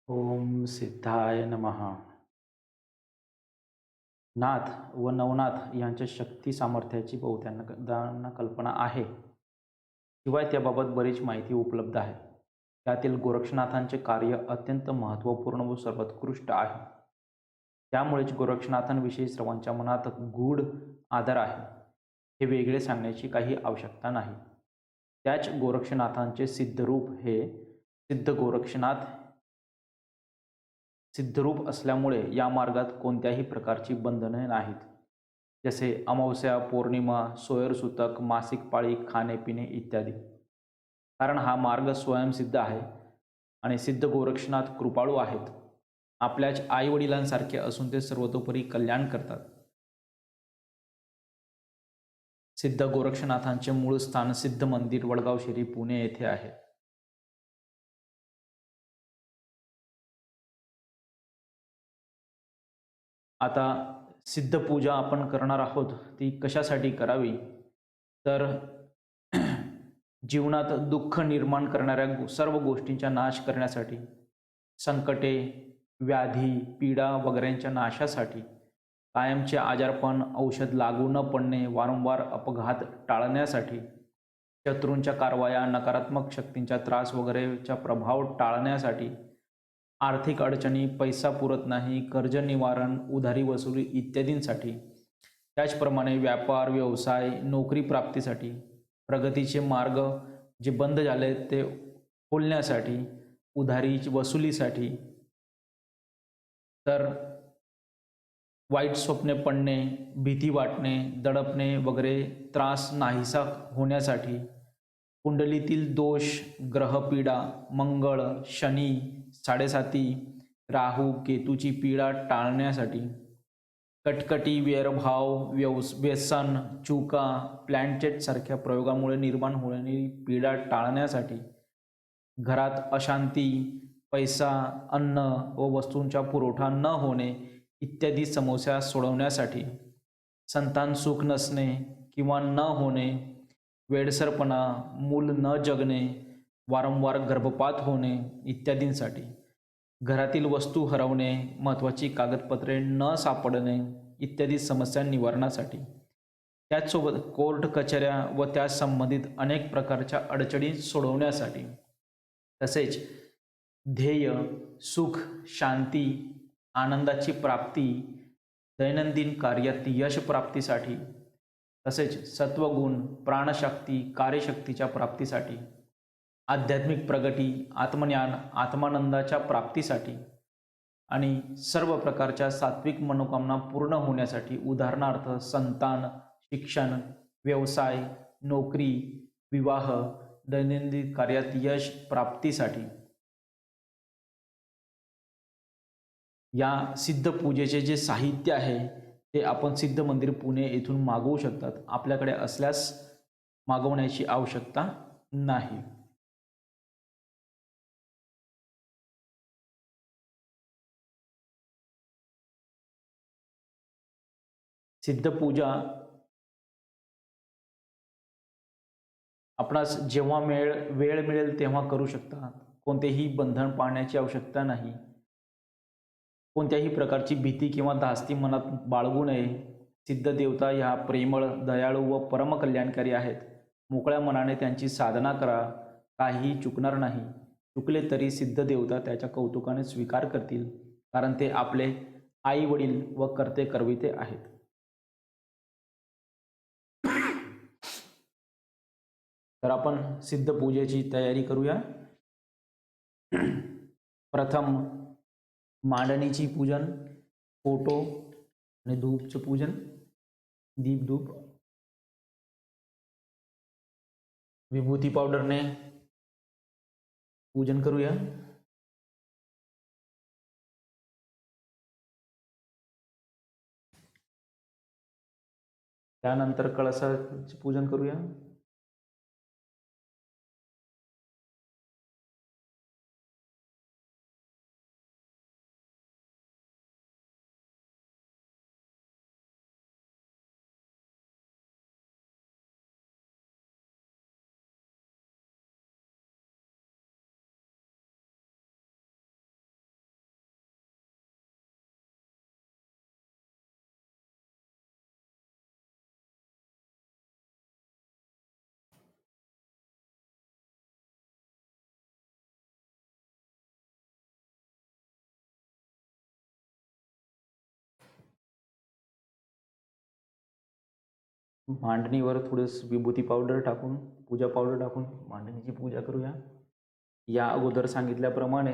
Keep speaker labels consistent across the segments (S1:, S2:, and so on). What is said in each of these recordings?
S1: ओम सिद्धाय नमः. नाथ व नवनाथ यांच्या शक्ती सामर्थ्याची बहुतेकांना कल्पना आहे. शिवाय त्याबाबत बरीच माहिती उपलब्ध आहे. त्यातील गोरक्षनाथांचे कार्य अत्यंत महत्त्वपूर्ण व सर्वोत्कृष्ट आहे. त्यामुळेच गोरक्षनाथांविषयी सर्वांच्या मनात गूढ आदर आहे. हे वेगळे सांगण्याची काही आवश्यकता नाही. त्याच गोरक्षनाथांचे सिद्धरूप हे सिद्ध गोरक्षनाथ सिद्धरूप असल्यामुळे या मार्गात कोणत्याही प्रकारची बंधने नाहीत. जसे अमावस्या, पौर्णिमा, सोयरसूतक, मासिक पाळी, खाणे-पिणे इत्यादी. कारण हा मार्ग स्वयंसिद्ध आहे आणि सिद्ध गोरक्षनाथ कृपाळू आहेत. आपल्याच आई-वडिलांसारखे असून ते सर्वतोपरी कल्याण करतात. सिद्ध गोरक्षनाथांचे मूळ स्थान सिद्ध मंदिर, वडगाव शेरी, पुणे येथे आहे. आता सिद्ध पूजा आपण करणार आहोत ती कशासाठी करावी, तर जीवनात दुःख निर्माण करणाऱ्या सर्व गोष्टींचा नाश करण्यासाठी, संकटे, व्याधी, पीडा वगैरेंच्या नाशासाठी, कायमचे आजारपण, औषध लागू न पडणे, वारंवार अपघात टाळण्यासाठी, शत्रूंच्या कारवाया, नकारात्मक शक्तींचा त्रास वगैरेचा प्रभाव टाळण्यासाठी, आर्थिक अडचणी, पैसा पुरत नाही, कर्ज निवारण, उधारी वसुली इत्यादींसाठी, त्याचप्रमाणे व्यापार, व्यवसाय, नोकरी प्राप्तीसाठी, प्रगतीचे मार्ग जे बंद झाले ते खोलण्यासाठी, उधारी वसुलीसाठी, तर वाईट स्वप्ने पडणे, भीती वाटणे, दडपणे वगैरे त्रास नाहीसा होण्यासाठी, कुंडलीतील दोष, ग्रहपीडा, मंगळ, शनी, साडेसाती, राहू, केतूची पीडा टाळण्यासाठी, कटकटी, वैरभाव, व्यसन, चुका, प्लॅनचेट सारख्या प्रयोगामुळे निर्माण होणारी पीडा टाळण्यासाठी, घरात अशांती, पैसा, अन्न व वस्तूंचा पुरवठा न होणे इत्यादी समस्या सोडवण्यासाठी, संतान सुख नसणे किंवा न होणे, वेडसरपणा, मूल न जगणे, वारंवार गर्भपात होणे इत्यादींसाठी, घरातील वस्तू हरवणे, महत्त्वाची कागदपत्रे न सापडणे इत्यादी समस्या निवारणासाठी, त्याचसोबत कोर्ट कचऱ्या व त्यास संबंधित अनेक प्रकारच्या अडचणी सोडवण्यासाठी, तसेच ध्येय, सुख, शांती, आनंदाची प्राप्ती, दैनंदिन कार्यात यश प्राप्तीसाठी, तसेच सत्वगुण, प्राणशक्ती, कार्यशक्तीच्या प्राप्तीसाठी, आध्यात्मिक प्रगती, आत्मज्ञान, आत्मानंदाच्या प्राप्तीसाठी आणि सर्व प्रकारच्या सात्विक मनोकामना पूर्ण होण्यासाठी, उदाहरणार्थ संतान, शिक्षण, व्यवसाय, नोकरी, विवाह, दैनंदिन कार्यात यश प्राप्तीसाठी या सिद्ध पूजेचे जे साहित्य आहे ते आपण सिद्ध मंदिर पुणे येथून मागवू शकतात. आपल्याकडे असल्यास मागवण्याची आवश्यकता नाही. सिद्ध पूजा आपणास जेव्हा वेळ मिळेल तेव्हा करू शकता. कोणतेही बंधन पाळण्याची आवश्यकता नाही. कोणत्याही प्रकारची भीती किंवा धास्ती मनात बाळगू नये. सिद्ध देवता ह्या प्रेमळ, दयाळू व परमकल्याणकारी आहेत. मोकळ्या मनाने त्यांची साधना करा, काहीही चुकणार नाही. चुकले तरी सिद्ध देवता त्याच्या कौतुकाने स्वीकार करतील, कारण ते आपले आई वडील व कर्ते करविते आहेत. तर आपण सिद्ध पूजेची तयारी करूया. प्रथम मांडणीची पूजन, फोटो आणि धूपचे पूजन, दीप धूप, विभूती पावडरने पूजन करूया. त्यानंतर कळसाचे पूजन करूया. मांडणीवर थोडंस विभूती पावडर टाकून, पूजा पावडर टाकून मांडणीची पूजा करूया. या अगोदर सांगितल्याप्रमाणे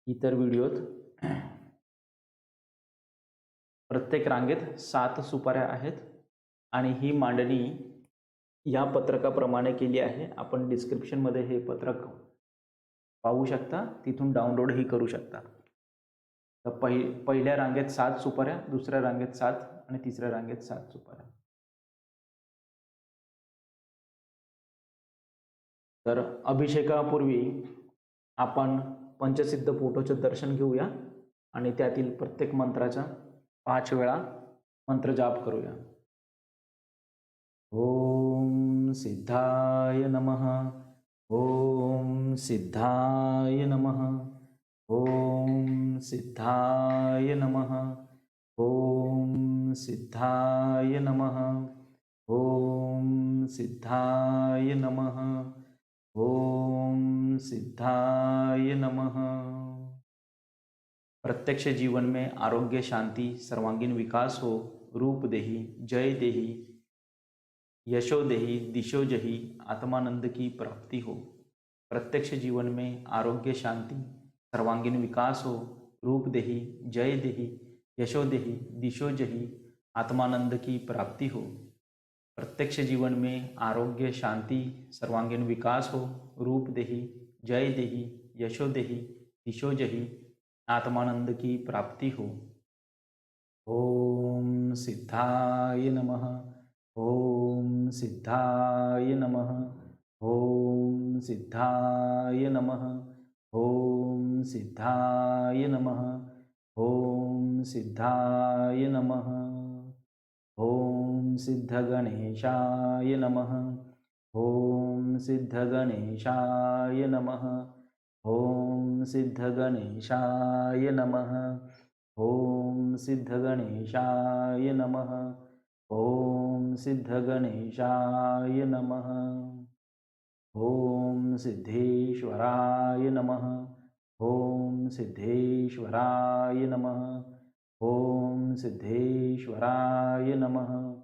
S1: इतर व्हिडिओत प्रत्येक रांगेत 7 सुपाऱ्या आहेत आणि ही मांडणी या पत्रकाप्रमाणे केली आहे. आपण डिस्क्रिप्शनमध्ये हे पत्रक पाहू शकता, तिथून डाउनलोडही करू शकता. तर पहिल्या रांगेत 7 सुपाऱ्या, दुसऱ्या रांगेत 7 आणि तिसऱ्या रांगेत 7 सुपाऱ्या. तर अभिषेकापूर्वी आपण पंचसिद्ध फोटोचं दर्शन घेऊया आणि त्यातील प्रत्येक मंत्राचा 5 वेळा मंत्र जाप करूया. ओम सिद्धाय नमः. ओम सिद्धाय नमः. ओम सिद्धाय नमः. ओम सिद्धाय नमः. ओम सिद्धाय नमः. ओम सिद्धाय नमः. प्रत्यक्ष जीवन में आरोग्य, शांति, सर्वांगीण विकास हो. रूप देही, जय देही, यशो देही, दिशो जही, आत्मानंद की प्राप्ति हो. प्रत्यक्ष जीवन में आरोग्य, शांति, सर्वांगीण विकास हो. रूप देही, जय देही, यशो देही, दिशो जही, आत्मानंद की प्राप्ति हो. प्रत्यक्ष जीवन में आरोग्य, शांति, सर्वांगीण विकास हो. रूप देही, जय देही, यशो देही, दिशो जही, आत्मानंद की प्राप्ति हो. ओम सिद्धाय नमः. ओम सिद्धाय नमः. ओम सिद्धाय नमः. ओम सिद्धाय नमः. ओम सिद्धाय नमः. ओम सिद्ध गणेशाय नमः. ओम सिद्ध गणेशाय नमः. ओम सिद्ध गणेशाय नमः. ओम सिद्ध गणेशाय नमः. ओम सिद्ध गणेशाय नमः. ओम सिद्धेश्वराय नमः. ओम सिद्धेश्वराय नमः. ओम सिद्धेश्वराय नमः.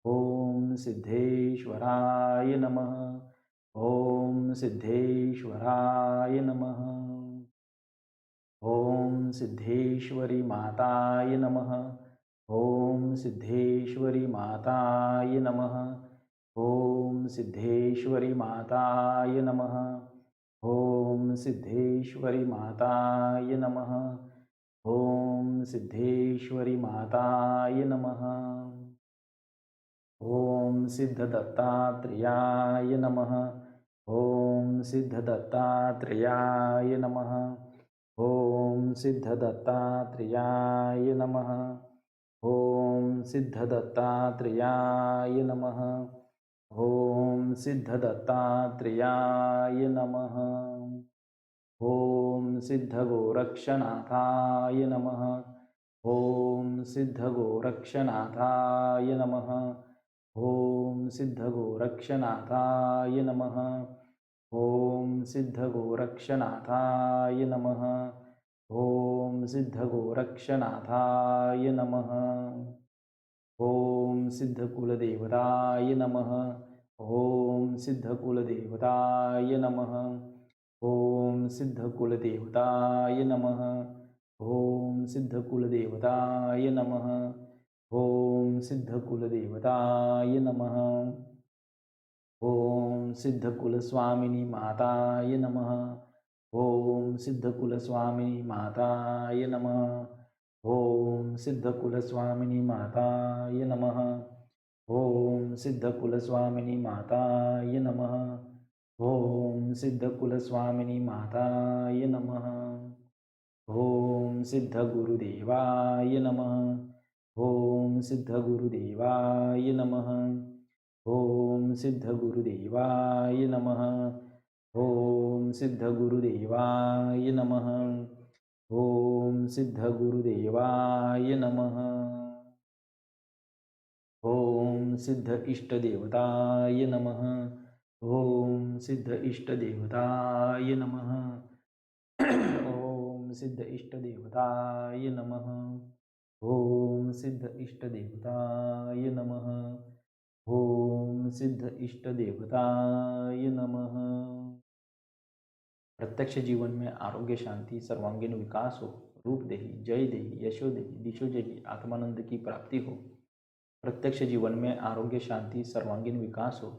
S1: ओम सिद्धेश्वराय नमः. ओम सिद्धेश्वराय नमः. ओम सिद्धेश्वरी माताय नमः. ओम सिद्धेश्वरी माताय नमः. ओम सिद्धेश्वरी माताय नमः. ओम सिद्धेश्वरी माताय नमः. ओम सिद्धेश्वरी माताय नमः. ओम सिद्ध दत्तात्रेयाय नमः. ओम सिद्ध दत्तात्रेयाय नमः. ओम सिद्ध दत्तात्रेयाय नमः. ओम सिद्ध दत्तात्रेयाय नमः. ओम सिद्ध दत्तात्रेयाय नमः. ओम सिद्ध गोरक्षनाथाय नमः. ओम सिद्ध गोरक्षनाथाय नमः. ओम सिद्ध गोरक्षनाथाय नमः. ओम सिद्ध गोरक्षनाथाय नमः. ओम सिद्ध गोरक्षनाथाय नमः. ओम सिद्ध कुलदेवताय नमः. ओम सिद्ध कुलदेवताय नमः. ओम सिद्ध कुलदेवताय नमः. ओम सिद्ध कुलदेवताय नमः. ओम सिद्ध कुलदेवताय नमः. ओम सिद्ध कुलस्वामिनी माताय नमः. ओम सिद्ध कुलस्वामिनी माताय नमः. ओम सिद्ध कुलस्वामिनी माताय नमः. ओम सिद्ध कुलस्वामिनी माताय नमः. ओम सिद्ध कुलस्वामिनी माताय नमः. ओम सिद्ध गुरुदेवाय नमः. ओम सिद्ध गुरुदेवाय नमः. ओम सिद्ध गुरुदेवाय नमः. ओम सिद्ध गुरुदेवाय नमः. ओम सिद्ध गुरुदेवाय नमः. ओम सिद्ध इष्टदेवताय नमः. ओम सिद्ध इष्टदेवताय नमः. ओम सिद्ध इष्टदेवताय नमः. ओम सिद्ध इष्ट देवताय नमः। ओम सिद्ध इष्ट देवताय नमः। प्रत्यक्ष जीवन में आरोग्य, शांति, सर्वांगीण विकास हो। रूप देही, जय देही, यशो देही, दिशो देही, आत्मानंद की प्राप्ति हो। प्रत्यक्ष जीवन में आरोग्य, शांति, सर्वांगीण विकास हो।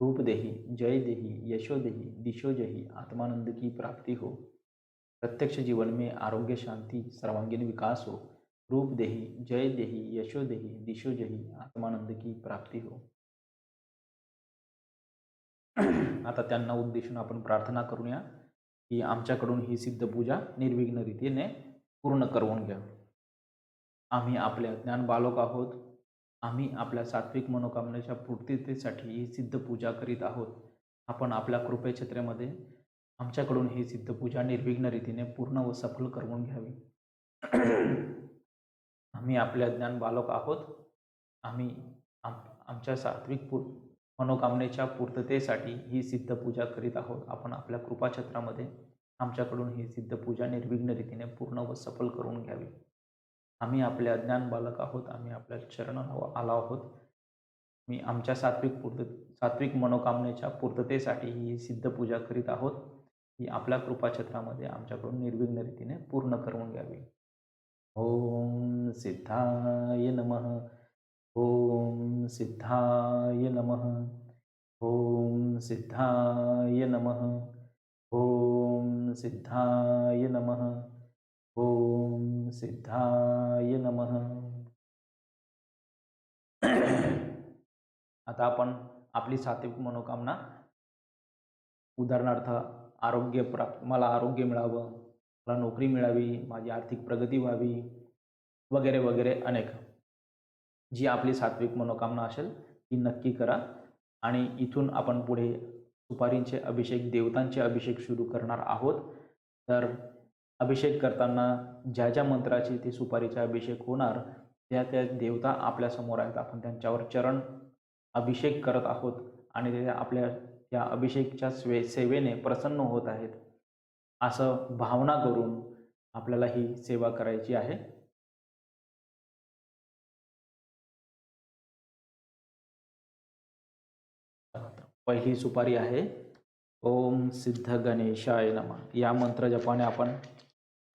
S1: रूप देही, जय देही, यशो देही, दिशो देही, आत्मानंद की प्राप्ति हो। प्रत्यक्ष जीवन में आरोग्य, शांति, सर्वांगीण विकास हो। रूप देही, जय देही, यशो देही, दिशो देही, आत्मानंद की प्राप्ती हो। आता त्यांना उद्देशून आपण प्रार्थना करूया की आमच्याकडून ही सिद्ध पूजा निर्विघ्न रीतीने पूर्ण करवून घ्या। आम्ही आपल्या ज्ञान बालक आहोत। आम्ही आपल्या सात्विक मनोकामनेच्या पूर्ततेसाठी ही सिद्ध पूजा करीत आहोत। आपण आपल्या कृपेछत्रेमध्ये आमच्याकडून ही सिद्ध पूजा निर्विघ्न रीतीने पूर्ण व सफल करवून घ्यावी। आम्ही आपल्या ज्ञान बालक आहोत। आम्ही आमच्या सात्विक मनोकामनेच्या पूर्ततेसाठी ही सिद्ध पूजा करीत आहोत। आपण आपल्या कृपाछत्रामध्ये आमच्याकडून ही सिद्ध पूजा निर्विघ्न रीतीने पूर्ण व सफल करून घ्यावी। आम्ही आपल्या ज्ञान बालक आहोत। आम्ही आपल्या चरणावर आलो आहोत। मी आमच्या सात्विक मनोकामनेच्या पूर्ततेसाठी ही सिद्ध पूजा करीत आहोत। ही आपल्या कृपाछत्रामध्ये आमच्याकडून निर्विघ्न रीतीने पूर्ण करून घ्यावी। ओम सिद्धाय नमः। ओम सिद्धाय नमः। ओम सिद्धाय नमः। ओम सिद्धाय नमः। ओम सिद्धाय नमः। आता आपण आपली सात्विक मनोकामना, उदाहरणार्थ आरोग्य मला आरोग्य मिळावं, मला नोकरी मिळावी, माझी आर्थिक प्रगती व्हावी, वगैरे वगैरे अनेक जी आपली सात्विक मनोकामना असेल ती नक्की करा। आणि इथून आपण पुढे सुपारींचे अभिषेक, देवतांचे अभिषेक सुरू करणार आहोत। तर अभिषेक करताना ज्या ज्या मंत्राची ते सुपारीचा अभिषेक होणार त्या त्या देवता आपल्या समोर आहेत। आपण त्यांच्यावर चरण अभिषेक करत आहोत आणि ते आपल्या त्या अभिषेकच्या सेवेने प्रसन्न होत आहेत असं भावना करून आपल्याला ही सेवा करायची आहे। पहिली सुपारी आहे ओम सिद्ध गणेशाय नमः। या मंत्र जपाने आपण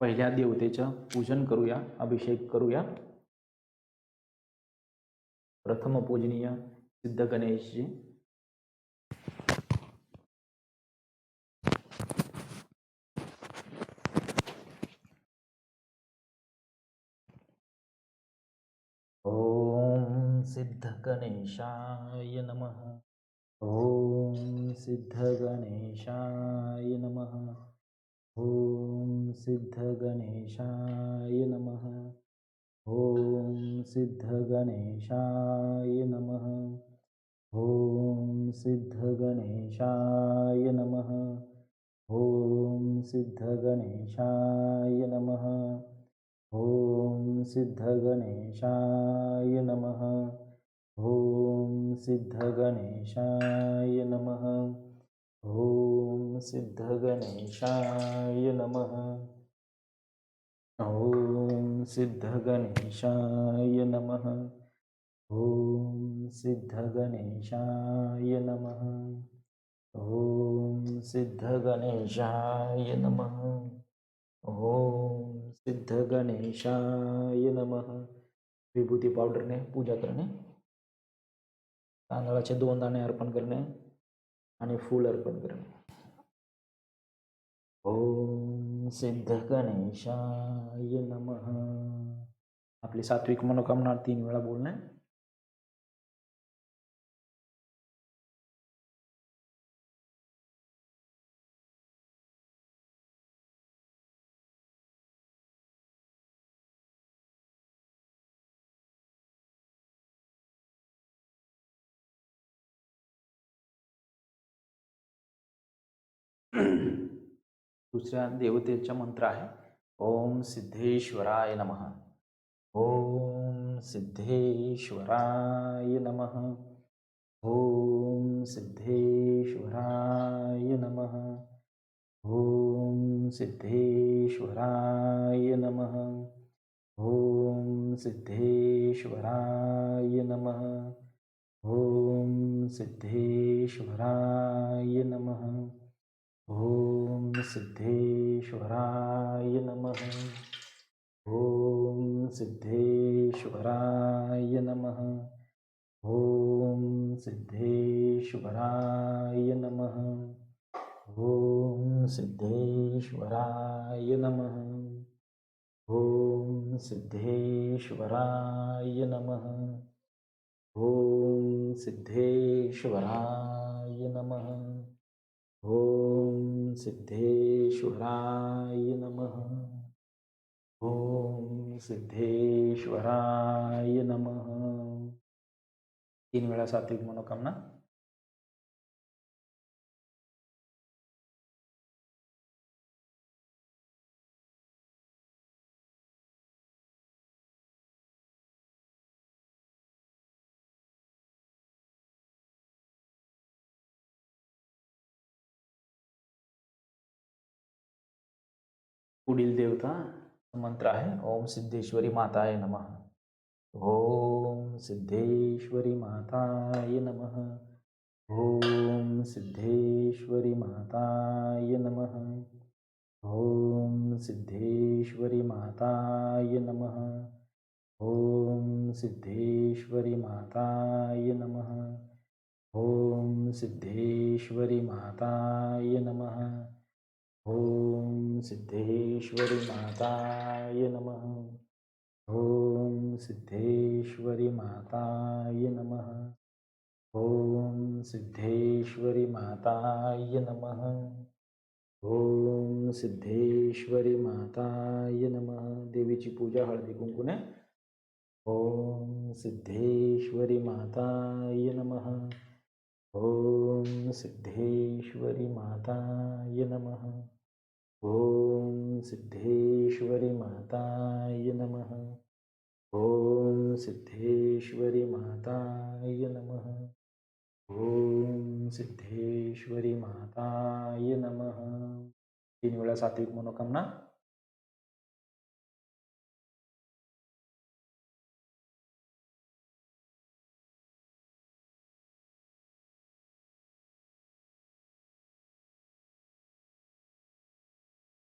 S1: पहिल्या देवतेचं पूजन करूया, अभिषेक करूया। प्रथम पूजनीय सिद्ध गणेशजी। ओम सिद्ध गणेशाय नमः। ओम सिद्ध गणेशाय नमः। ओम सिद्ध गणेशाय नमः। ओम सिद्ध गणेशाय नमः। ओम सिद्ध गणेशाय नमः। ओम सिद्ध गणेशाय नमः। ओम सिद्ध गणेशाय नमः। ओम सिद्ध गणेशाय नमः। ओम सिद्ध गणेशाय नमः। ओम सिद्ध गणेशाय नमः। ओम सिद्ध गणेशाय नमः। ओम सिद्ध गणेशाय नमः। ओम सिद्ध गणेशाय नमः। विभूती पावडरने पूजा करणे, तांदळाचे 2 दाणे अर्पण करणे आणि फूल अर्पण करणे। ओम सिद्ध गणेशाय नमः। आपली सात्विक मनोकामना 3 वेळा बोलणे। दुसऱ्या देवतेचा मंत्र आहे ओम सिद्धेश्वराय नमः। ओम सिद्धेश्वराय नमः। ओम सिद्धेश्वराय नमः। ओम सिद्धेश्वराय नमः। ओम सिद्धेश्वराय नमः। ओम सिद्धेश्वराय नमः। ओम सिद्धेश्वराय नमः। ओम सिद्धेश्वराय नमः। ओम सिद्धेश्वराय नमः। ओम सिद्धेश्वराय नमः। ओम सिद्धेश्वराय नमः। ओम सिद्धेश्वराय नमः। ओम सिद्धेश्वराय नमः। ओम सिद्धेश्वराय नमः। 3 वेळा सात्विक मनोकामना. पुढील देवता मंत्र आहे ओम सिद्धेश्वरी माताय नमः. ओम सिद्धेश्वरी माताय नमः. ओम सिद्धेश्वरी माताय नमः. ओम सिद्धेश्वरी माताय नमः. ओम सिद्धेश्वरी माताय नमः. ओम सिद्धेश्वरी माताय नमः. ओम सिद्धेश्वरी माताय नमः. ओम सिद्धेश्वरी माताय नमः. ओम सिद्धेश्वरी माताय नमः. ओम सिद्धेश्वरी माताय नमः. देवीची पूजा हळदी कुंकुने. ओम सिद्धेश्वरी माताय नमः. ओम सिद्धेश्वरी माताय नमः. ओम सिद्धेश्वरी माताय नमः. ओम सिद्धेश्वरी माताय नमः. ओम सिद्धेश्वरी माताय नमः. 3 वेळा सात्विक मनोकामना.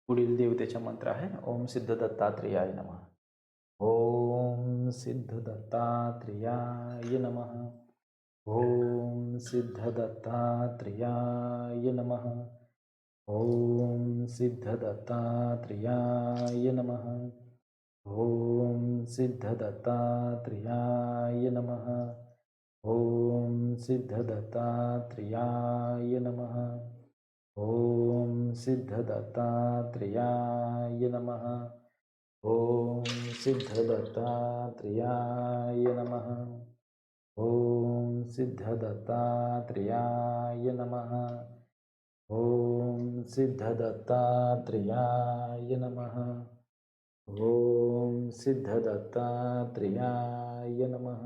S1: पुढील देवतेचा मंत्र आहे ओम सिद्ध दत्तात्रेयाय नमः. ओम सिद्ध दत्तात्रेयाय नमः. ओम सिद्ध दत्तात्रेयाय नमः. ओम सिद्ध दत्तात्रेयाय नमः. ओम सिद्ध दत्तात्रेयाय नमः. ओम सिद्ध दत्तात्रेयाय नमः. ओम सिद्ध दत्तात्रेयाय नमः. ओम सिद्ध दत्तात्रेयाय नमः. ओम सिद्ध दत्तात्रेयाय नमः. ओम सिद्ध दत्तात्रेयाय नमः. ओम सिद्ध दत्तात्रेयाय नमः.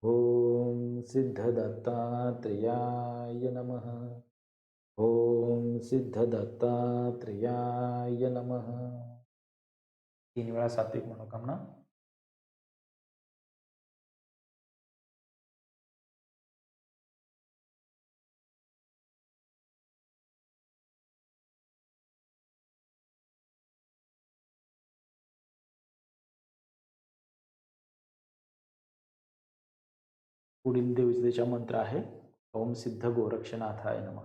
S1: ओम सिद्ध दत्तात्रेयाय नमः. ओम सिद्ध दत्तात्रेयाय नमः. 3 वेळा सात्विक मनोकामना. पुढील देवतेचा मंत्र आहे ओम सिद्ध गोरक्षनाथाय नमः.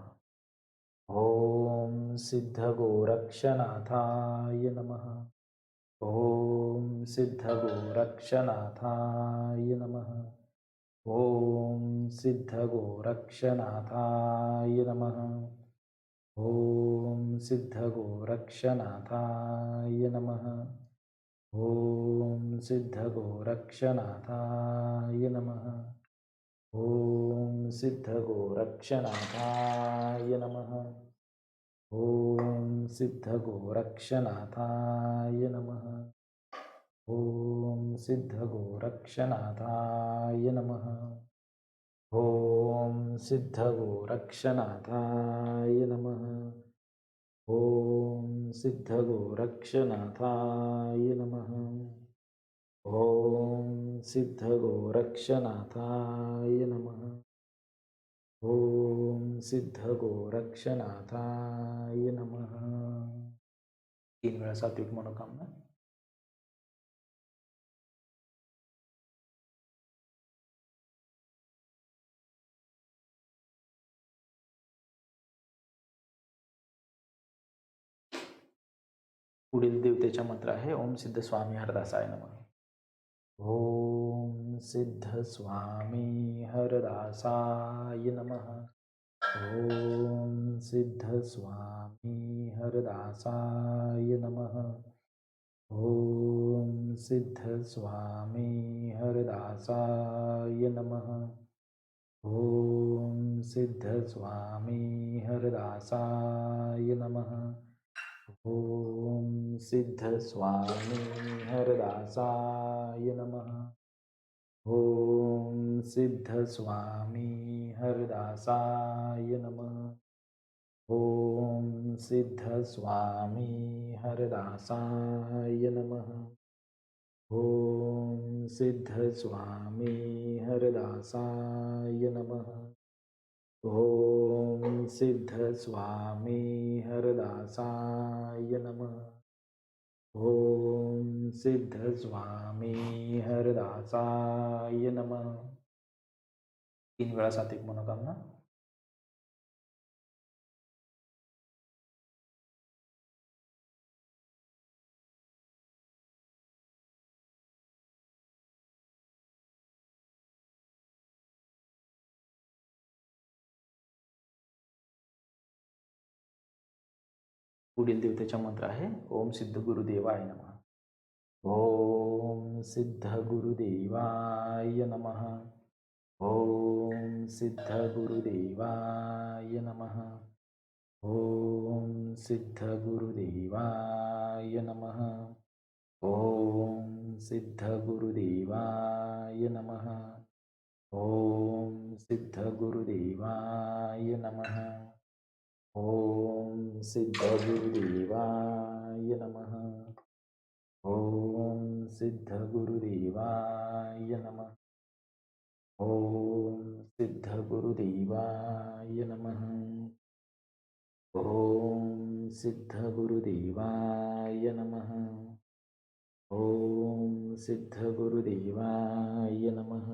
S1: ओम सिद्ध गोरक्षनाथाय नमः. ओम सिद्ध गोरक्षनाथाय नमः. ओम सिद्ध गोरक्षनाथाय नमः. ओम सिद्ध गोरक्षनाथाय नमः. ओम सिद्ध गोरक्षनाथाय नमः. ओम सिद्ध गोरक्षनाथाय नमः. ओम सिद्ध गोरक्षनाथाय नमः. ओम सिद्ध गोरक्षनाथाय नमः. ओम सिद्ध गोरक्षनाथाय नमः. ओम
S2: सिद्धगोरक्षनाथाय नमः। ॐ सिद्धगोरक्षनाथाय नमः। ॐ सिद्धगोरक्षनाथाय नमः।
S1: 3 वेळा सात्विक मनोकामना. पुढील देवतेचा मंत्र आहे ओम सिद्ध स्वामी हरदासाय नमः.
S2: ॐ सिद्धस्वामी हरदासाय नमः। ॐ सिद्धस्वामी हरदासाय नमः। ॐ सिद्धस्वामी हरदासाय नमः। ॐ सिद्धस्वामी हरदासाय नमः। ॐ सिद्धस्वामी हरदासाय नमः। ॐ सिद्धस्वामी हरदासाय नमः। ॐ सिद्धस्वामी हरदासाय नमः। ॐ सिद्धस्वामी हरदासाय नमः। ॐ सिद्धस्वामी हरदासाय नमः। ॐ सिद्धस्वामी हरदासाय नमः।
S1: 3 वेळा सात्विक मनोकामना. पुढील देवतेचा मंत्र आहे ओम सिद्ध गुरुदेवाय नमः.
S2: ॐ सिद्धगुरुदेवाय नमः। ॐ सिद्धगुरुदेवाय नमः। ॐ सिद्धगुरुदेवाय नमः। ॐ सिद्धगुरुदेवाय नमः। ॐ सिद्धगुरुदेवाय नमः। ॐ सिद्धगुरुदेवाय नमः। ॐ सिद्धगुरुदेवाय नमः। ॐ सिद्धगुरुदेवाय नमः। ॐ सिद्धगुरुदेवाय नमः। ॐ सिद्धगुरुदेवाय नमः।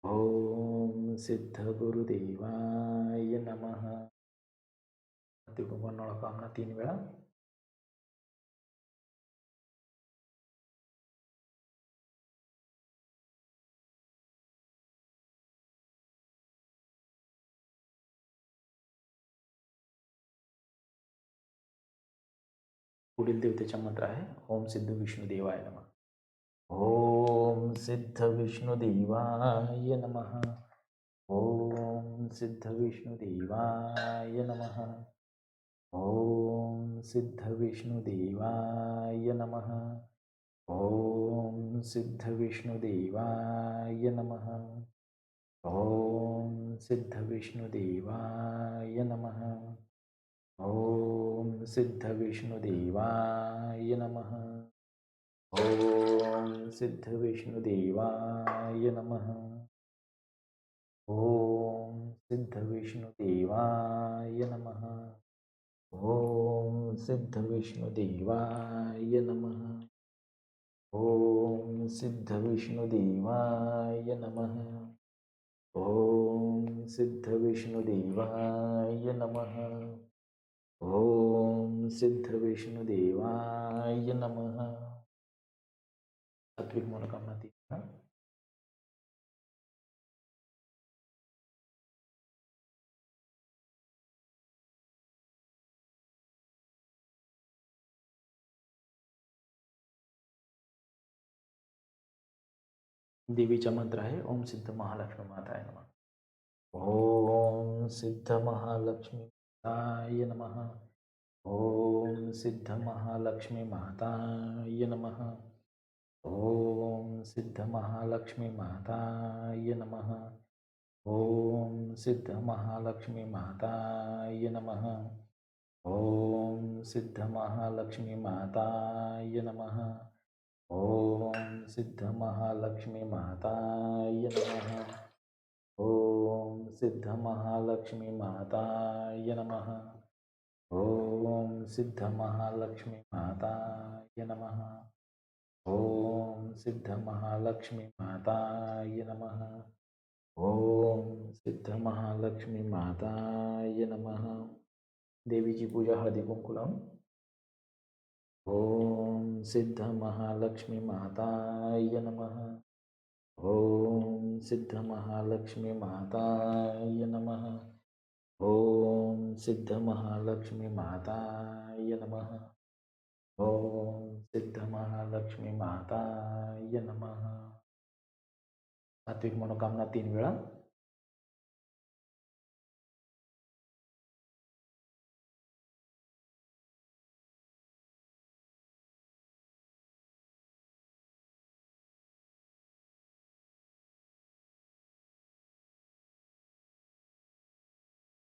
S2: ॐ सिद्धगुरुदेवाय नमः।
S1: सात्विक मनोकामना 3 वेळा. पुढील देवतेचा मंत्र आहे ओम सिद्ध विष्णुदेवाय नमः.
S2: ॐ सिद्धविष्णुदेवाय नमः। ॐ सिद्धविष्णुदेवाय नमः। ॐ सिद्धविष्णुदेवाय नमः। ॐ सिद्धविष्णुदेवाय नमः। ॐ सिद्धविष्णुदेवाय नमः। ॐ सिद्धविष्णुदेवाय नमः। ॐ सिद्धविष्णुदेवाय नमः। ॐ सिद्धविष्णुदेवाय नमः। ॐ सिद्धविष्णुदेवाय नमः। ॐ सिद्धविष्णुदेवाय नमः। ॐ सिद्धविष्णुदेवाय नमः। ॐ सिद्धविष्णुदेवाय नमः।
S1: सात्विक मनोकामना 3 वेळा. देवीचा मंत्र आहे ओम सिद्ध महालक्ष्मी माताय नमः.
S2: ॐ सिद्धमहालक्ष्मी माताय नमः। ॐ सिद्धमहालक्ष्मी माताय नमः। ॐ सिद्धमहालक्ष्मी माताय नमः। ॐ सिद्धमहालक्ष्मी माताय नमः। ॐ सिद्धमहालक्ष्मी माताय नमः. ओम सिद्धमहालक्ष्मी माताय नमः. ओम सिद्धमहालक्ष्मी माताय नमः. ओम सिद्धमहालक्ष्मी माताय नमः. ओम सिद्धमहालक्ष्मी माताय नमः. ओम सिद्धमहालक्ष्मी माताय नमः. देवीची पूजा हळदी कुंकू लावून. ओम सिद्धमहालक्ष्मी माताय नमः. ओम सिद्धमहालक्ष्मी माताय नमः. ओम सिद्धमहालक्ष्मी माताय नमः. ओम सिद्धमहालक्ष्मी माताय नमः. सात्विक मनोकामना 3 वेळा.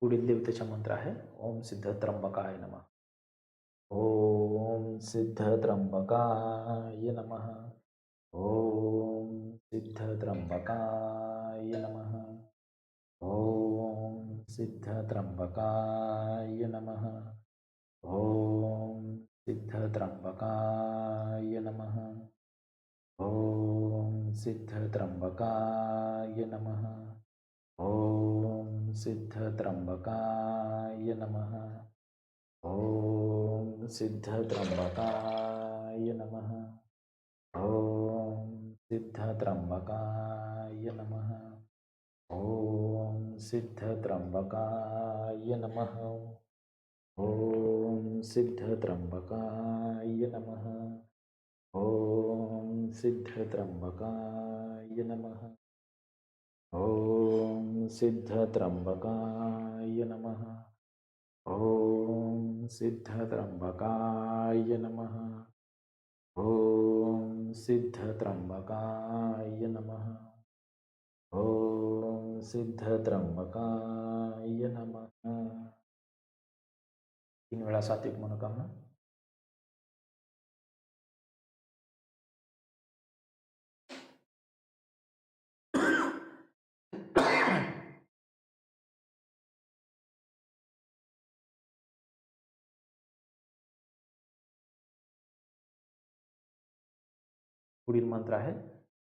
S2: पुढील देवतेचा मंत्र आहे ओम सिद्ध त्र्यंबकाय नमः. ओम सिद्ध त्र्यंबकाय नमः. ओम सिद्ध त्र्यंबकाय नमः. ओम सिद्ध त्र्यंबकाय नमः. ओम सिद्ध त्र्यंबकाय नमः. ओम सिद्ध त्र्यंबकाय नमः. ओम सिद्ध त्र्यंबकाय नमः. ओम सिद्ध त्र्यंबकाय नमः. ओम सिद्ध त्र्यंबकाय नमः. ओम सिद्ध त्र्यंबकाय नमः. ओम सिद्ध त्र्यंबकाय नमः. ओम सिद्ध त्र्यंबकाय नमः. ओम सिद्ध त्र्यंबकाय नमः. ओम सिद्ध त्र्यंबकाय नमः. ओम सिद्ध त्र्यंबकाय नमः. ओम सिद्ध त्र्यंबकाय नमः. 3 वेळा सात्विक मनोकामना. पुढील मंत्र आहे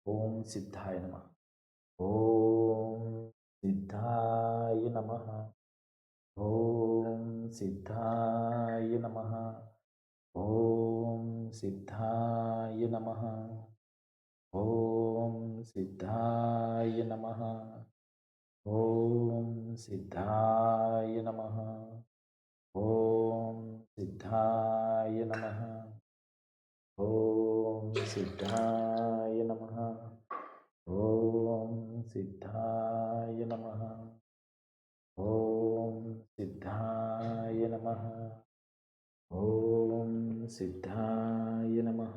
S2: ओम सिद्धाय नमः. ओम सिद्धाय नमः. ओम सिद्धाय नमः. ओम सिद्धाय नमः. ओम सिद्धाय नमः. ओम सिद्धाय नमः. ओम सिद्धाय नमः. ओम सिद्धाय नमः. ओम सिद्धाय नमः. ओम सिद्धाय नमः. ओम सिद्धाय नमः.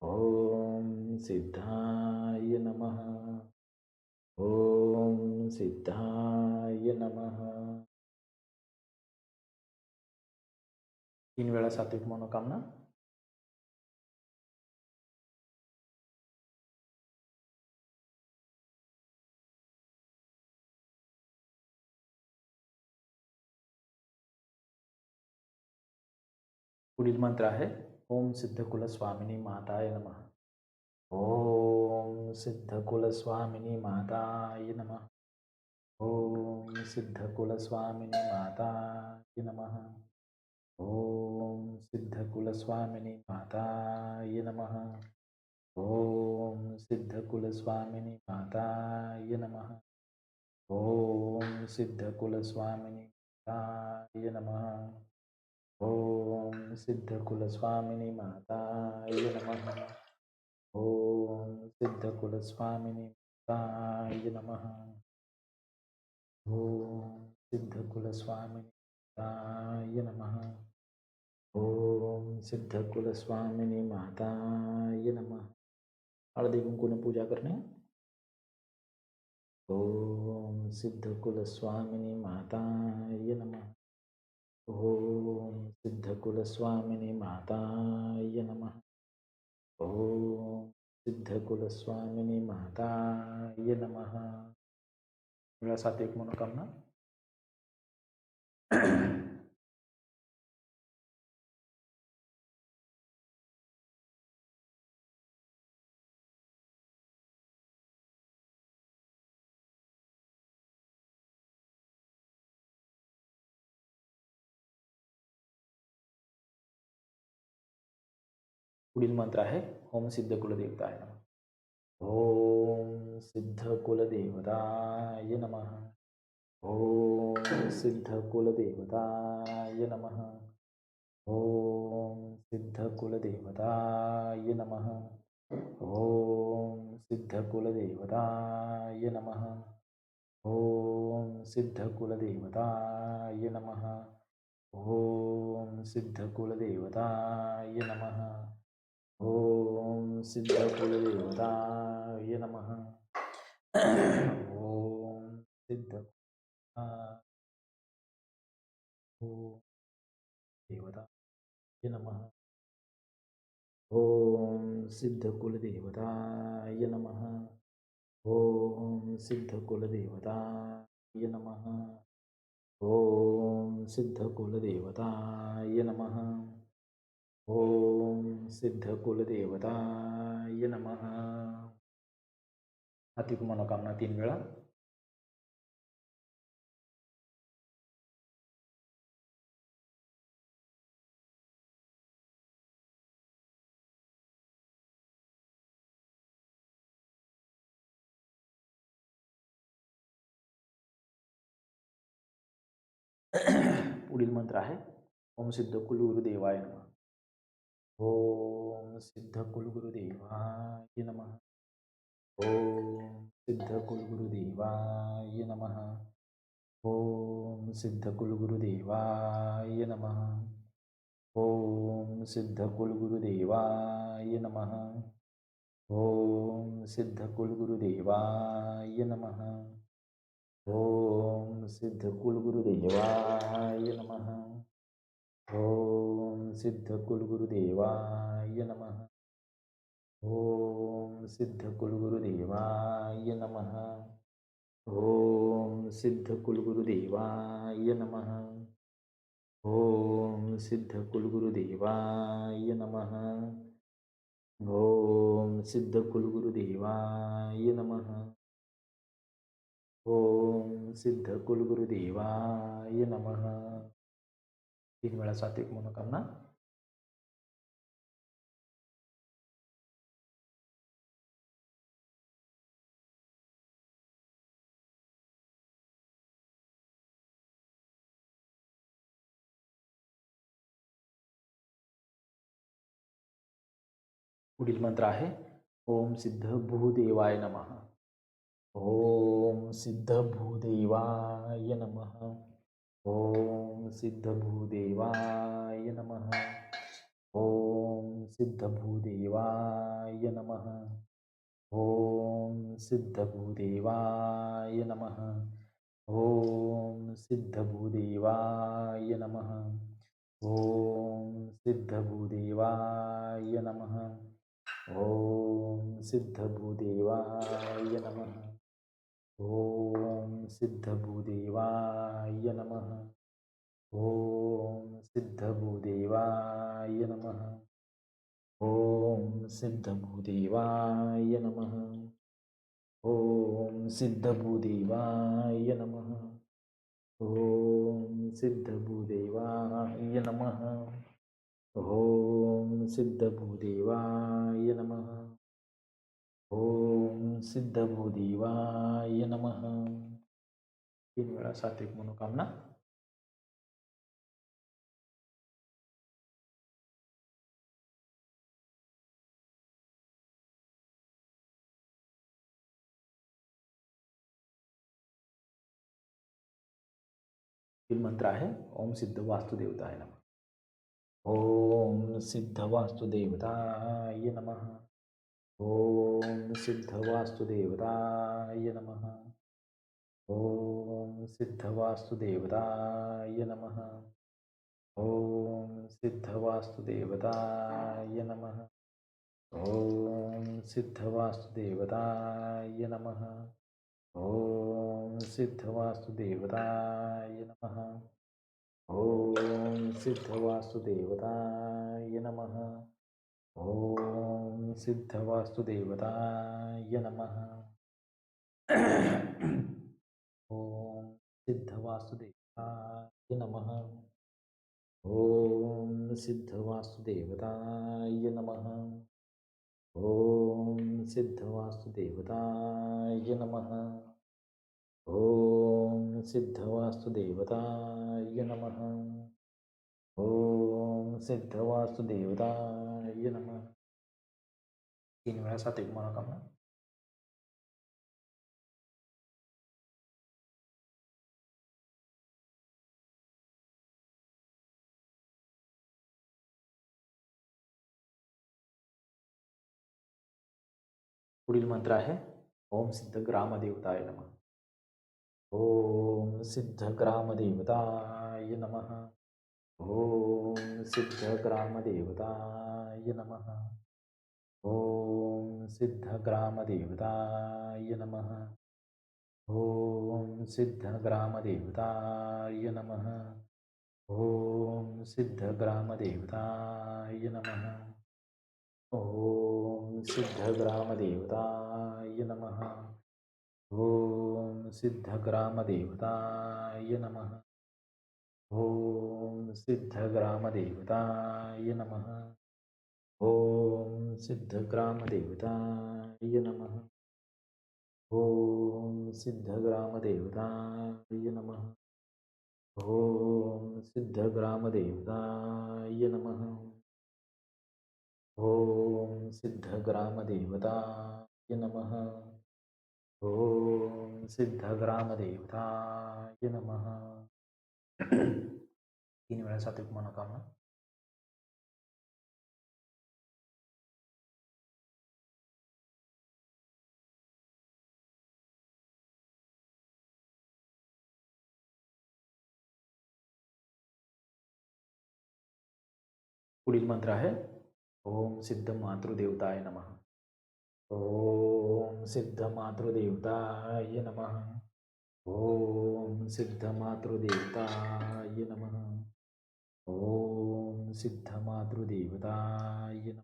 S2: ओम सिद्धाय नमः. ओम सिद्धाय नमः. 3 वेळा सात्विक मनोकामना. पुढील मंत्र आहे ओम सिद्धकुल स्वामिनी माताय नमः. ओम सिद्धकुल स्वामिनी माताय नमः. ओम सिद्धकुल स्वामिनी माताय नमः. ओम सिद्धकुल स्वामिनी माताय नमः. ओम सिद्धकुल स्वामिनी माताय नमः. ओम सिद्धकुल स्वामिनी माताय नमः. ओम सिद्धकुल स्वामिनी माताय नमः. ओम सिद्धकुल स्वामिनी माताय नमः. ओम सिद्धकुल स्वामिनी माताय नमः. ओम सिद्धकुल स्वामिनी माताय नमः. हळदी कुंकूने पूजा करणे. ओम सिद्धकुल स्वामिनी माताय नमः. ओम सिद्धकुलस्वामिनी माताय नमः. ओम सिद्धकुलस्वामिनी माताय नमः. वेळा सात्विक मनोकामना. पुढील मंत्र आहे ओम सिद्ध कुलदेवताय नमः. ओम सिद्ध कुलदेवताय नमः. ओम सिद्ध कुलदेवताय नमः. ओम सिद्ध कुलदेवताय नमः. ओम सिद्ध कुलदेवताय नमः. ओम सिद्ध कुलदेवताय नमः. ओम सिद्ध कुलदेवताय नमः. ओम सिद्ध कुलदेवताय नमः. ओम सिद्ध ओम देवताय नमः. ओम सिद्ध कुलदेवताय नमः. ओम सिद्ध कुलदेवताय नमः. ओम सिद्ध कुलदेवताय नमः. ओम सिद्ध कुलदेवताय नमः. हातिक मनोकामना 3 वेळा. पुढील मंत्र आहे ओम सिद्ध कुलगुरुदेवाय नमः. ओम सिद्ध कुलगुरुदेवाय नमः. ओम सिद्ध कुलगुरुदेवाय नमः. ओम सिद्ध कुलगुरुदेवाय नमः. ओम सिद्ध कुलगुरुदेवाय नमः. ओम सिद्ध कुलगुरुदेवाय नमः. ओम सिद्ध कुलगुरुदेवाय नमः. ओम सिद्ध कुलगुरुदेवाय नमः. ओम सिद्ध कुलगुरुदेवाय नमः. ओम सिद्ध कुलगुरुदेवाय नमः. ओम सिद्ध कुलगुरुदेवाय नमः. ओम सिद्ध कुलगुरुदेवाय नमः. ओम सिद्ध कुलगुरुदेवाय नमः. 3 वेळा सात्विक मनोकामना. पुढील मंत्र आहे ओम सिद्ध भूदेवाय नमः. ओम सिद्ध भूदेवाय नमः. ओम सिद्ध भूदेवाय नमः. ओम सिद्ध भूदेवाय नमः. ओम सिद्ध भूदेवाय नमः. ओम सिद्ध भूदेवाय नमः. ओम सिद्ध भूदेवाय नमः. ओम सिद्ध भूदेवाय नमः. ओम सिद्ध भूदेवाय नमः. ओम सिद्ध भूदेवाय नमः. ओम सिद्ध भूदेवाय नमः. ओम सिद्ध भूदेवाय नमः. ओम सिद्ध भूदेवाय नमः. ओम सिद्ध भूदेवाय नमः. ओम सिद्ध भूदेवाय नमः. 3 वेळा सात्विक मनोकामना. मंत्र आहे ओम सिद्ध वास्तुदेवताय नमः. ओम सिद्ध वास्तुदेवताय नमः. ओम सिद्ध वास्तुदेवताय नमः. ओम सिद्ध वास्तुदेवताय नमः. ओम सिद्धवास्तुदेवताय नमः। ॐ सिद्धवास्तुदेवताय नमः। ॐ सिद्धवास्तुदेवताय नमः। ॐ सिद्धवास्तुदेवताय नमः। ॐ सिद्धवास्तुदेवताय नमः। ॐ सिद्धवास्तुदेवताय नमः। ॐ सिद्धवास्तुदेवताय नमः। ॐ सिद्धवास्तुदेवताय नमः। ॐ सिद्धवास्तुदेवताय नमः। ॐ सिद्धवास्तुदेवताय नमः। 3 वेळा सात्विक मनोकामना. पुढील मंत्र आहे ओम सिद्ध ग्रामदेवताय नमः. ओम सिद्ध ग्रामदेवताय नमः. ओम सिद्ध ग्रामदेवताय नमः. ओम सिद्ध ग्रामदेवताय नमः. ओम सिद्ध ग्रामदेवताय नमः. ओम सिद्ध ग्रामदेवताय नमः. ओम सिद्ध ग्रामदेवताय नमः. ओम सिद्ध ग्रामदेवताय नमः. ओम सिद्ध ग्रामदेवताय नमः. ओम सिद्ध ग्रामदेवताय नमः. ओम सिद्ध ग्रामदेवताय नमः. ओम सिद्ध ग्रामदेवताय नमः. ओम सिद्ध ग्रामदेवताय नमः. ओम सिद्ध ग्रामदेवताय नमः. 3 वेळा सात्विक मनोकामना. पुढील मंत्र आहे ओम सिद्ध मातृदेवताय नमः. ओम सिद्ध मातृदेवताय नमः. ओम सिद्ध मातृदेवताय नमः. ओम सिद्ध मातृदेवताय नमः.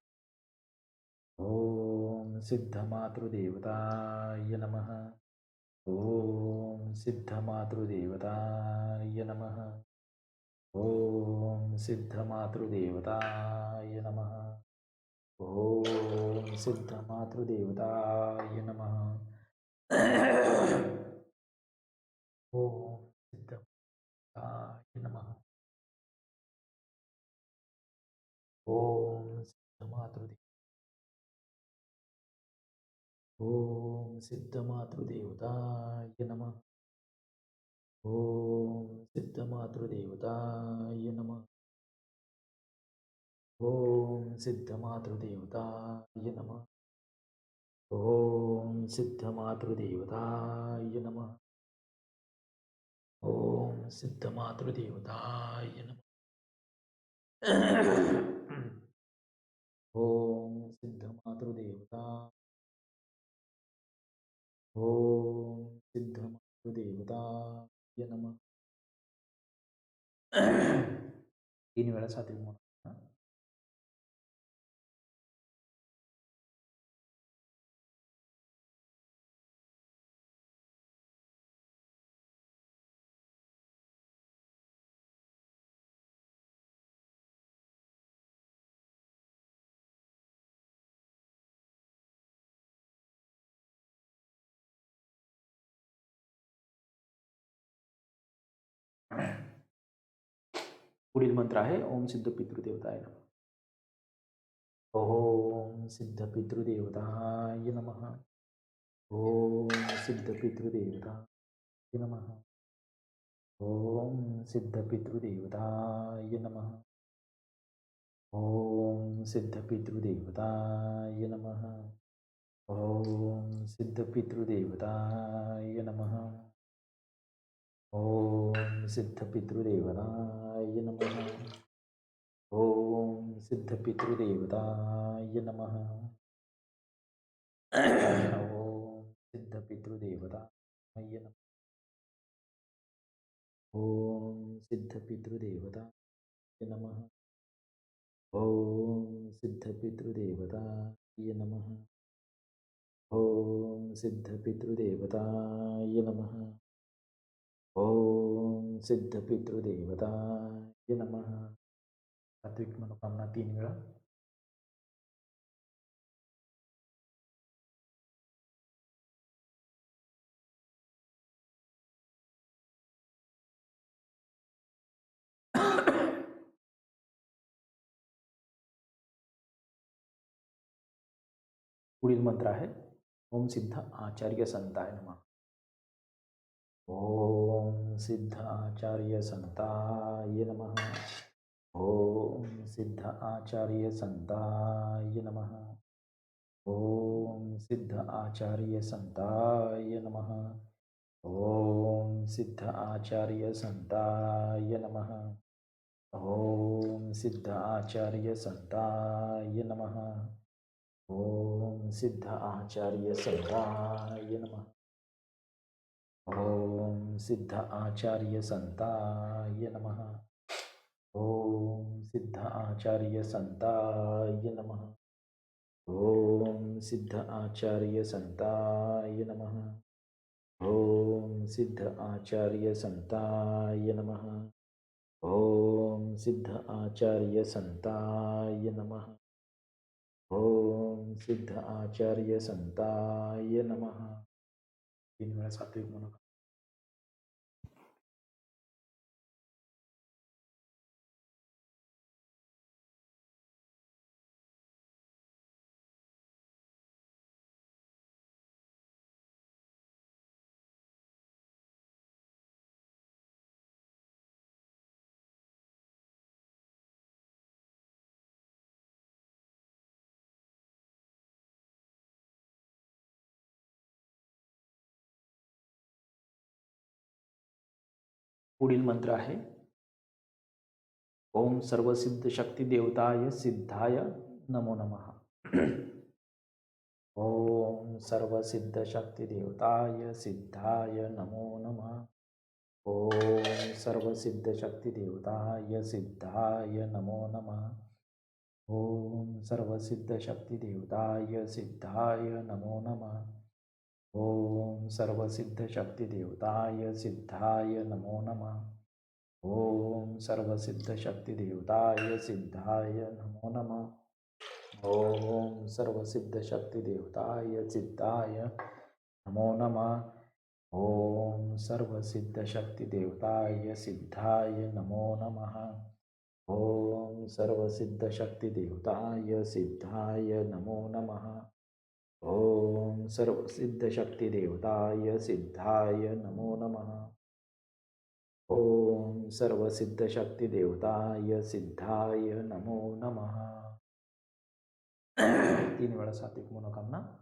S2: ओम सिद्ध मातृदेवताय नमः. ओम सिद्ध मातृदेवताय नमः. ओम सिद्ध मातृदेवताय नमः. ओम सिद्ध मातृदेवताय नमः. ओम सिद्ध मातृदेवताय नमः. ओम सिद्ध मातृदेव. ओम सिद्ध मातृदेवताय नमः. ओम सिद्ध मातृदेवताय नमः. ओम सिद्ध मातृदेवताय नमः. ओम सिद्ध मातृदेवताय नमः. ओम सिद्ध मातृदेवताय नमः. ओम सिद्ध मातृदेवता. ओम सिद्ध मातृदेवताय नमः. 3 वेळा सात्विक मनोकामना. पुढील मंत्र आहे ओम सिद्ध पितृदेवताय नमः. ओम सिद्ध पितृदेवताय नमः. ओम सिद्ध पितृदेवताय नमः. ओम सिद्ध पितृदेवताय नमः. ओम सिद्ध पितृदेवताय नमः. ओम सिद्ध पितृदेवताय नमः. ओम सिद्ध पितृदेवताय नमः. सिद्धपितृदेवताय नमः. ओम सिद्धपितृदेवताय नमः. ओम सिद्धपितृदेवताय नमः. ओम सिद्धपितृदेवताय नमः. ओम सिद्धपितृदेवताय नमः. ओम सिद्धपितृदेवताय नमः. सात्विक मनोकामना 3 वेळा. पुढील मंत्र आहे ओम सिद्ध आचार्य संताय नमः. ओम सिद्ध आचार्य संताय नमः. ओम सिद्ध आचार्य संताय नमः. ओम सिद्ध आचार्य संताय नमः. ओम सिद्ध आचार्य संताय नमः. ओम सिद्ध आचार्य संताय नमः. ओम सिद्ध आचार्य संताय नमः. ओम सिद्ध आचार्य संताय नमः. ओम सिद्ध आचार्य संताय नमः. ओम सिद्ध आचार्य संताय नमः. ओम सिद्ध आचार्य संताय नमः. ओम सिद्ध आचार्य संताय नमः. ओम सिद्ध आचार्य संताय नमः. 3 वेळा सात्विक मनोकामना. पुढील मंत्र आहे ओम सर्वसिद्ध शक्ती देवताय सिद्धाय नमो नमः. ओम सर्वसिद्ध शक्ती देवताय सिद्धाय नमो नमः. ओम सर्वसिद्ध शक्ती देवताय सिद्धाय नमो नमः. ओम सर्वसिद्ध शक्ती देवताय सिद्धाय नमो नमः. ओम सर्वसिद्ध शक्ती देवताय सिद्धाय नमो नमः. ओम सर्वसिद्ध शक्ती देवताय सिद्धाय नमो नमः. ओम सर्वसिद्ध शक्ती देवताय सिद्धाय नमो नमः. ओम सर्वसिद्ध शक्ती देवताय सिद्धाय नमो नमः. ओम सर्वसिद्ध शक्ती देवताय सिद्धाय नमो नमः. ओम सर्वसिद्ध शक्ती देवताय सिद्धाय नमो नमः. ओम सर्वसिद्ध शक्ती देवताय सिद्धाय नमो नमः. 3 वेळा सात्विक मनोकामना.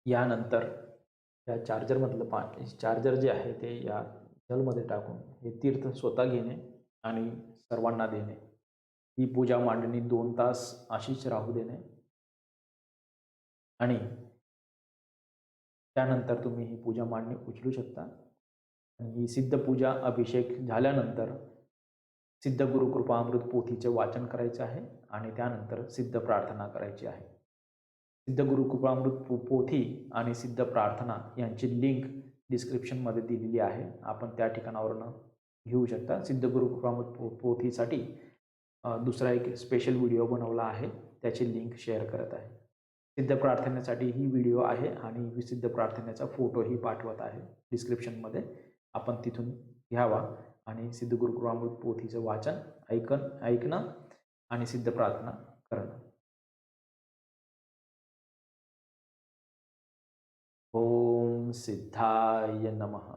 S2: यानंतर या चार्जरमधलं पाणी चार्जर जे आहे ते या जलमध्ये टाकून हे तीर्थ स्वतः घेणे आणि सर्वांना देणे. ही पूजा मांडणी 2 तास अशीच राहू देणे आणि त्यानंतर तुम्ही ही पूजा मांडणी उचलू शकता. आणि ही सिद्ध पूजा अभिषेक झाल्यानंतर सिद्ध गुरुकृपामृत पोथीचे वाचन करायचे आहे आणि त्यानंतर सिद्ध प्रार्थना करायची आहे. सिद्ध गुरुकृपामृत पोथी आणि सिद्ध प्रार्थना यांची लिंक डिस्क्रिप्शनमध्ये दिलेली आहे. आपण त्या ठिकाणावरून घेऊ शकता. सिद्ध गुरुकृपामृत पोथीसाठी दुसरा एक स्पेशल व्हिडिओ बनवला आहे, त्याची लिंक शेअर करत आहे. सिद्ध प्रार्थनेसाठी ही व्हिडिओ आहे आणि सिद्ध प्रार्थनेचा फोटोही पाठवत आहे डिस्क्रिप्शनमध्ये. आपण तिथून घ्यावा आणि सिद्ध गुरुकृपामृत पोथीचं वाचन ऐकणं आणि सिद्ध प्रार्थना करणं. ओम सिद्धाय नमः.